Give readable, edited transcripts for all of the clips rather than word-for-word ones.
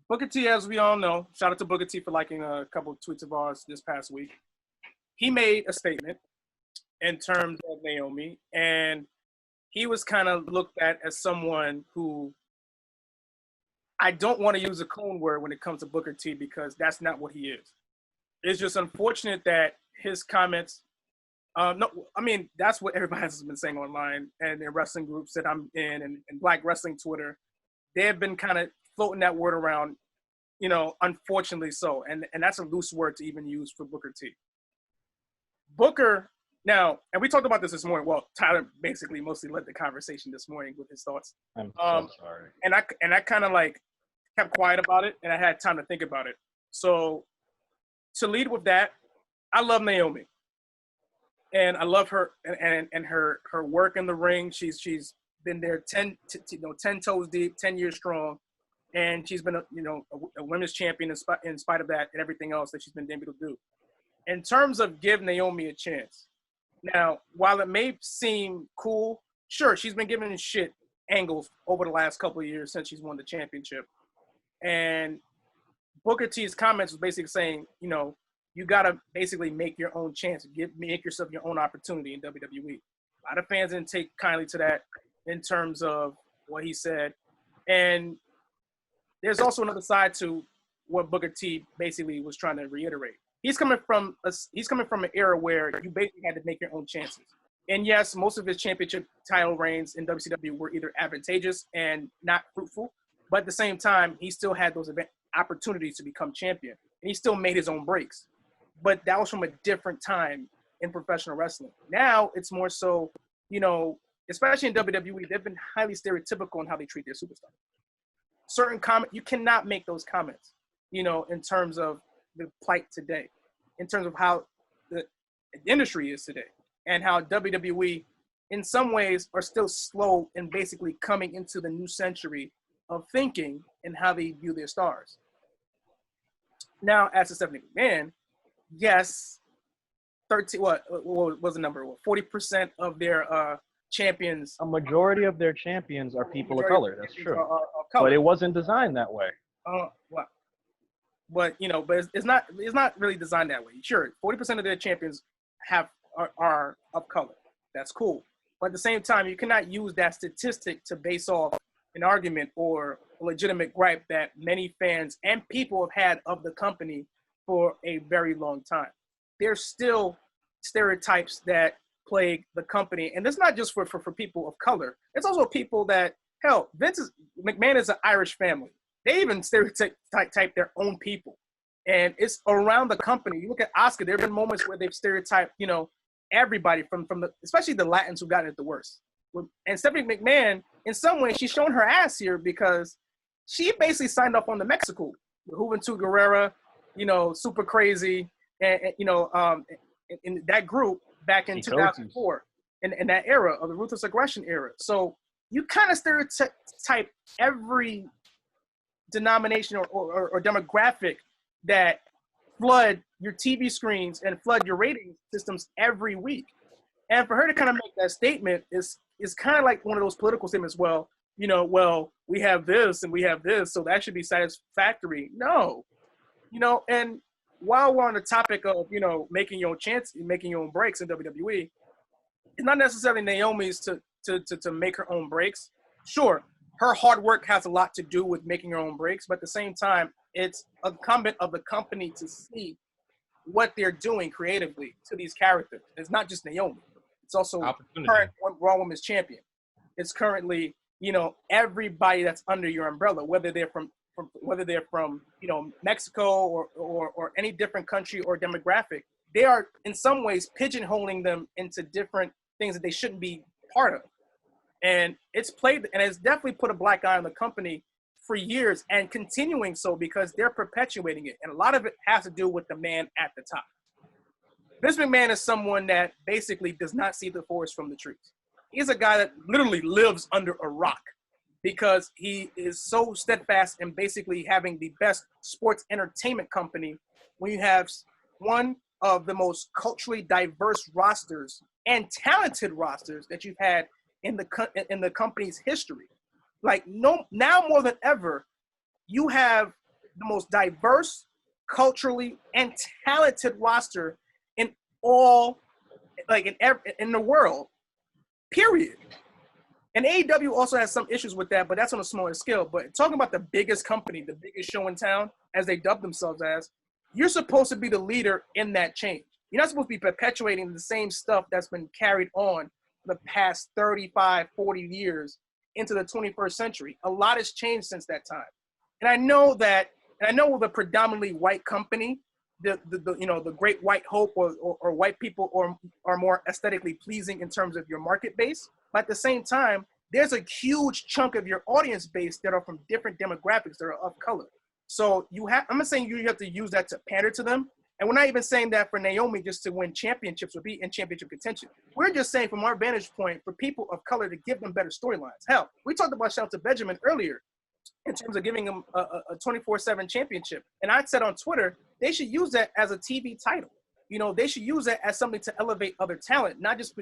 Booker T, as we all know, shout out to Booker T for liking a couple of tweets of ours this past week. He made a statement in terms of Naomi, and he was kind of looked at as someone who, I don't want to use a clone word when it comes to Booker T because that's not what he is. It's just unfortunate that his comments, no, I mean, that's what everybody has been saying online and in wrestling groups that I'm in and Black Wrestling Twitter. They have been kind of floating that word around, unfortunately so. And that's a loose word to even use for Booker T. Booker, now, and we talked about this morning. Well, Tyler basically mostly led the conversation this morning with his thoughts. I'm so sorry. And I kind of like kept quiet about it, and I had time to think about it. So to lead with that, I love Naomi, and I love her and her work in the ring. She's been there 10 toes deep, 10 years strong, and she's been a women's champion in spite of that and everything else that she's been able to do. In terms of give Naomi a chance, now while it may seem cool, sure, she's been given shit angles over the last couple of years since she's won the championship. And Booker T's comments was basically saying, you got to basically make your own chance, make yourself your own opportunity in WWE. A lot of fans didn't take kindly to that in terms of what he said. And there's also another side to what Booker T basically was trying to reiterate. He's coming from an era where you basically had to make your own chances. And yes, most of his championship title reigns in WCW were either advantageous and not fruitful, but at the same time, he still had those opportunities to become champion, and he still made his own breaks. But that was from a different time in professional wrestling. Now it's more so, especially in WWE, they've been highly stereotypical in how they treat their superstars. Certain comment, you cannot make those comments, in terms of the plight today, in terms of how the industry is today, and how WWE, in some ways, are still slow in basically coming into the new century of thinking and how they view their stars. Now, as a Stephanie McMahon, yes, 13. What was the number? 40% of their champions. A majority of their champions are people of color. That's true. Are color. But it wasn't designed that way. Well, but it's not really designed that way. Sure, 40% of their champions are of color. That's cool. But at the same time, you cannot use that statistic to base off an argument or a legitimate gripe that many fans and people have had of the company for a very long time. There's still stereotypes that plague the company. And it's not just for people of color. It's also people that, hell, McMahon is an Irish family. They even stereotype their own people. And it's around the company. You look at Oscar, there have been moments where they've stereotyped, everybody from especially the Latins who got it the worst. And Stephanie McMahon, in some ways, she's showing her ass here because she basically signed up on the Mexico, the Juventud Guerrera, Super Crazy, and in that group back in 2004, in that era of the Ruthless Aggression era. So you kind of stereotype every denomination or demographic that flood your TV screens and flood your rating systems every week. And for her to kind of make that statement is kind of like one of those political statements. Well, we have this and we have this, so that should be satisfactory. No, and while we're on the topic of, making your own chance, making your own breaks in WWE, it's not necessarily Naomi's to make her own breaks. Sure, her hard work has a lot to do with making her own breaks, but at the same time, it's incumbent of the company to see what they're doing creatively to these characters. It's not just Naomi. It's also current Raw Women's Champion. It's currently, everybody that's under your umbrella, whether they're from Mexico or any different country or demographic. They are in some ways pigeonholing them into different things that they shouldn't be part of. And it's definitely put a black eye on the company for years and continuing so because they're perpetuating it. And a lot of it has to do with the man at the top. Vince McMahon is someone that basically does not see the forest from the trees. He's a guy that literally lives under a rock because he is so steadfast in basically having the best sports entertainment company when you have one of the most culturally diverse rosters and talented rosters that you've had in the company's history. Now more than ever, you have the most diverse, culturally, and talented roster in all, like in the world, period. And AEW also has some issues with that, but that's on a smaller scale. But talking about the biggest company, the biggest show in town, as they dub themselves as, you're supposed to be the leader in that change. You're not supposed to be perpetuating the same stuff that's been carried on the past 35, 40 years into the 21st century. A lot has changed since that time. And I know with a predominantly white company, the great white hope or white people are more aesthetically pleasing in terms of your market base. But at the same time, there's a huge chunk of your audience base that are from different demographics that are of color. So I'm not saying you have to use that to pander to them. And we're not even saying that for Naomi just to win championships or be in championship contention. We're just saying from our vantage point for people of color to give them better storylines. Hell, we talked about Shelton Benjamin earlier in terms of giving him a 24/7 championship. And I said on Twitter, they should use that as a TV title. They should use that as something to elevate other talent, not just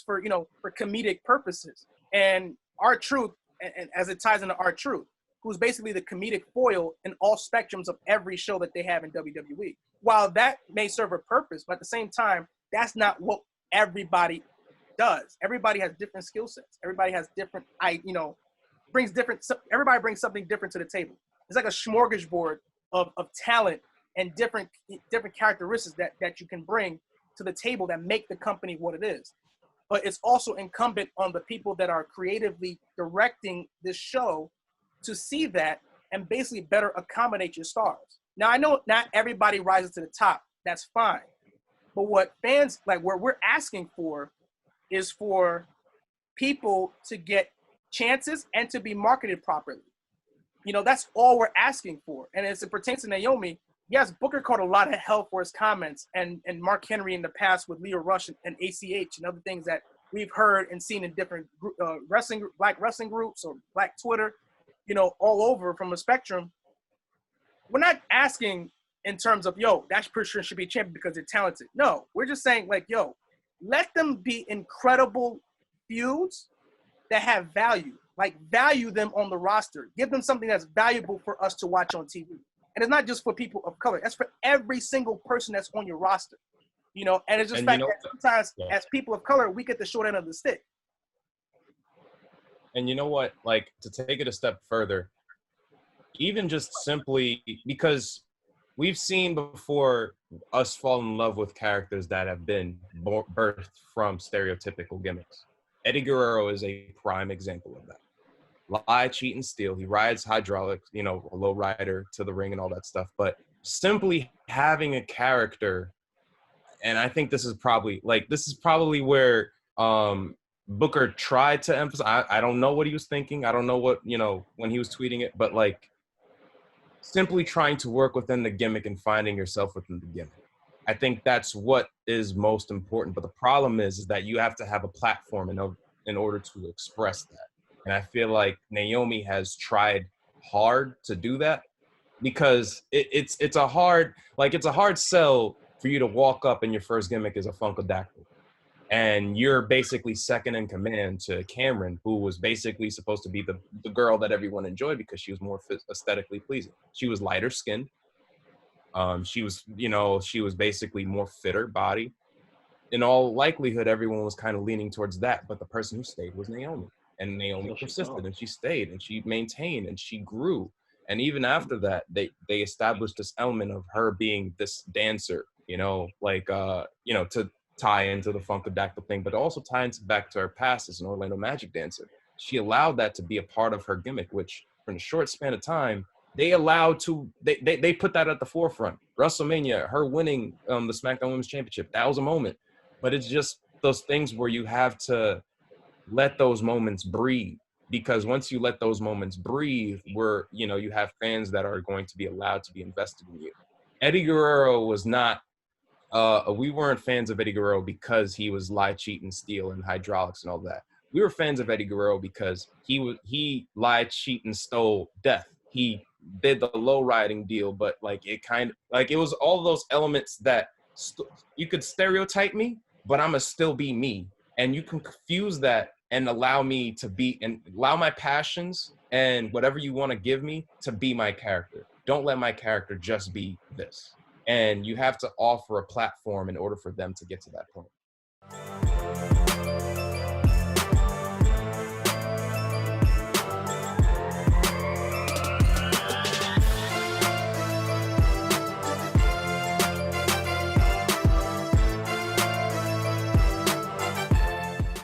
for for comedic purposes. And R-Truth, and as it ties into R-Truth, who's basically the comedic foil in all spectrums of every show that they have in WWE. While that may serve a purpose, but at the same time, that's not what everybody does. Everybody has different skill sets. Everybody has different, everybody brings something different to the table. It's like a smorgasbord of talent and different characteristics that you can bring to the table that make the company what it is. But it's also incumbent on the people that are creatively directing this show to see that and basically better accommodate your stars. Now, I know not everybody rises to the top. That's fine. But what we're asking for is for people to get chances and to be marketed properly. That's all we're asking for. And as it pertains to Naomi, yes, Booker caught a lot of hell for his comments, and Mark Henry in the past with Leo Rush and ACH and other things that we've heard and seen in different black wrestling groups or black Twitter, all over from a spectrum. We're not asking in terms of, that person should be a champion because they're talented. No, we're just saying let them be incredible feuds that have value. Value them on the roster. Give them something that's valuable for us to watch on TV. And it's not just for people of color. That's for every single person that's on your roster. And it's just fact that sometimes as people of color, we get the short end of the stick. And you know what? To take it a step further, even just simply because we've seen before us fall in love with characters that have been birthed from stereotypical gimmicks. Eddie Guerrero is a prime example of that. Lie, cheat, and steal. He rides hydraulics, a low rider to the ring and all that stuff. But simply having a character, and I think this is probably where Booker tried to emphasize. I don't know what he was thinking. I don't know what, when he was tweeting it, but simply trying to work within the gimmick and finding yourself within the gimmick. I think that's what is most important. But the problem is that you have to have a platform in order to express that. And I feel like Naomi has tried hard to do that because it's a hard sell for you to walk up and your first gimmick is a Funkadactyl. And you're basically second in command to Cameron, who was basically supposed to be the girl that everyone enjoyed because she was more aesthetically pleasing. She was lighter skinned. She was basically more fitter body. In all likelihood, everyone was kind of leaning towards that. But the person who stayed was Naomi. And Naomi persisted and she stayed and she maintained and she grew. And even after that, they established this element of her being this dancer, to tie into the Funkadactyl thing, but also tie into back to her past as an Orlando Magic dancer. She allowed that to be a part of her gimmick, which in a short span of time, they put that at the forefront. WrestleMania, her winning the SmackDown Women's Championship, that was a moment. But it's just those things where you have to let those moments breathe, because once you let those moments breathe, you have fans that are going to be allowed to be invested in you. Eddie Guerrero was not, we weren't fans of Eddie Guerrero because he was lie, cheat, and steal and hydraulics and all that. We were fans of Eddie Guerrero because he lied, cheat, and stole death. He did the low riding deal, but it was all those elements that you could stereotype me, but I'm gonna still be me. And you can confuse that and allow me to be, and allow my passions and whatever you want to give me to be my character. don't let my character just be this. And you have to offer a platform in order for them to get to that point.